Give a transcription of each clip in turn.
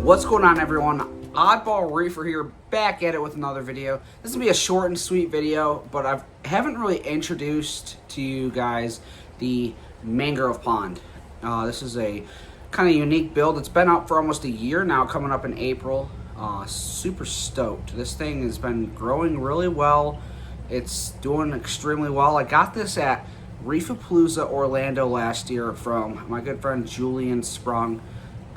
What's going on, everyone? Oddball Reefer here, back at it with another video. This is going to be a short and sweet video, but I haven't really introduced to you guys the Mangrove Pond. This is a kind of unique build. It's been out for almost a year now, coming up in April. Super stoked. This thing has been growing really well. It's doing extremely well. I got this at Reefapalooza Orlando last year from my good friend Julian Sprung.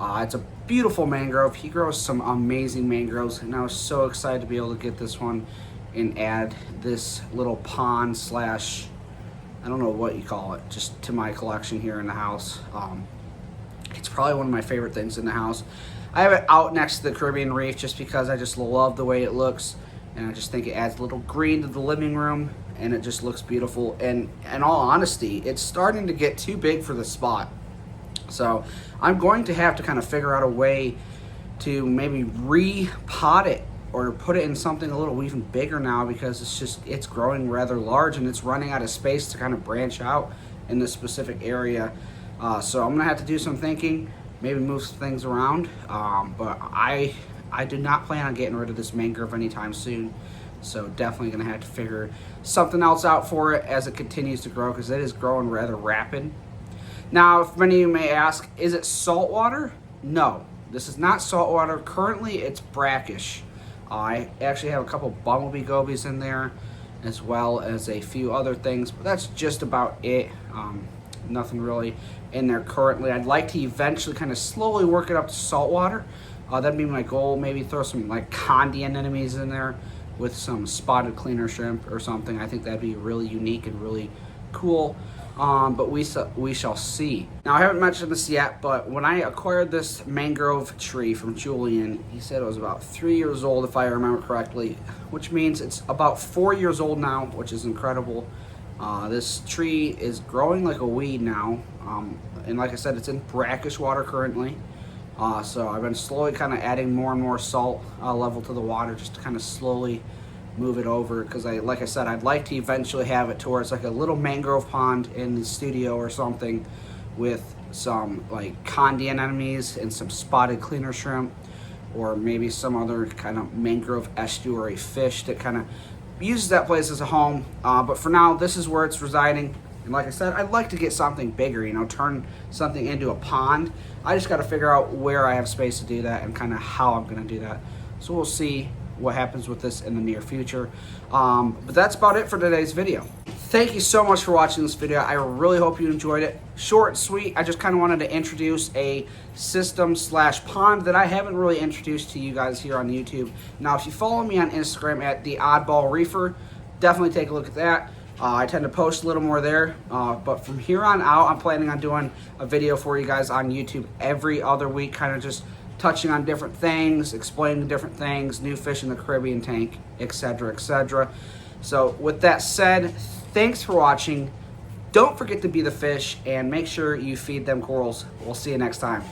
It's a beautiful mangrove. He grows some amazing mangroves, and I was so excited to be able to get this one and add this little pond slash, I don't know what you call it, just to my collection here in the house. It's probably one of my favorite things in the house. I have it out next to the Caribbean reef just because I just love the way it looks, and I just think it adds a little green to the living room, and it just looks beautiful. And in all honesty, it's starting to get too big for the spot. So I'm going to have to kind of figure out a way to maybe repot it or put it in something a little even bigger now, because it's growing rather large and it's running out of space to kind of branch out in this specific area. So I'm gonna have to do some thinking, maybe move some things around. But I do not plan on getting rid of this mangrove anytime soon. So definitely gonna have to figure something else out for it as it continues to grow, because it is growing rather rapid. Now, if many of you may ask, is it saltwater? No, this is not saltwater. Currently, it's brackish. I actually have a couple bumblebee gobies in there, as well as a few other things, but that's just about it. Nothing really in there currently. I'd like to eventually kind of slowly work it up to saltwater. That'd be my goal. Maybe throw some like condi anemones in there with some spotted cleaner shrimp or something. I think that'd be really unique and really cool. But we shall see. Now, I haven't mentioned this yet, but when I acquired this mangrove tree from Julian, he said it was about 3 years old, if I remember correctly, which means it's about 4 years old now, which is incredible. This tree is growing like a weed now, and like I said, it's in brackish water currently. So I've been slowly kind of adding more and more salt level to the water, just to kind of slowly move it over, because like I said, I'd like to eventually have it to where it's like a little mangrove pond in the studio or something, with some like condi anemones and some spotted cleaner shrimp, or maybe some other kind of mangrove estuary fish that kind of uses that place as a home. But for now, this is where it's residing. And like I said, I'd like to get something bigger, you know, turn something into a pond. I just got to figure out where I have space to do that and kind of how I'm going to do that. So we'll see what happens with this in the near future. But that's about it for today's video. Thank you so much for watching this video. I really hope you enjoyed it. Short and sweet. I just kind of wanted to introduce a system slash pond that I haven't really introduced to you guys here on YouTube. Now, if you follow me on Instagram at the Oddball Reefer, definitely take a look at that. I tend to post a little more there, but from here on out, I'm planning on doing a video for you guys on YouTube every other week, kind of just touching on different things, explaining different things, new fish in the Caribbean tank, etc., etc. So with that said, thanks for watching. Don't forget to be the fish, and make sure you feed them corals. We'll see you next time.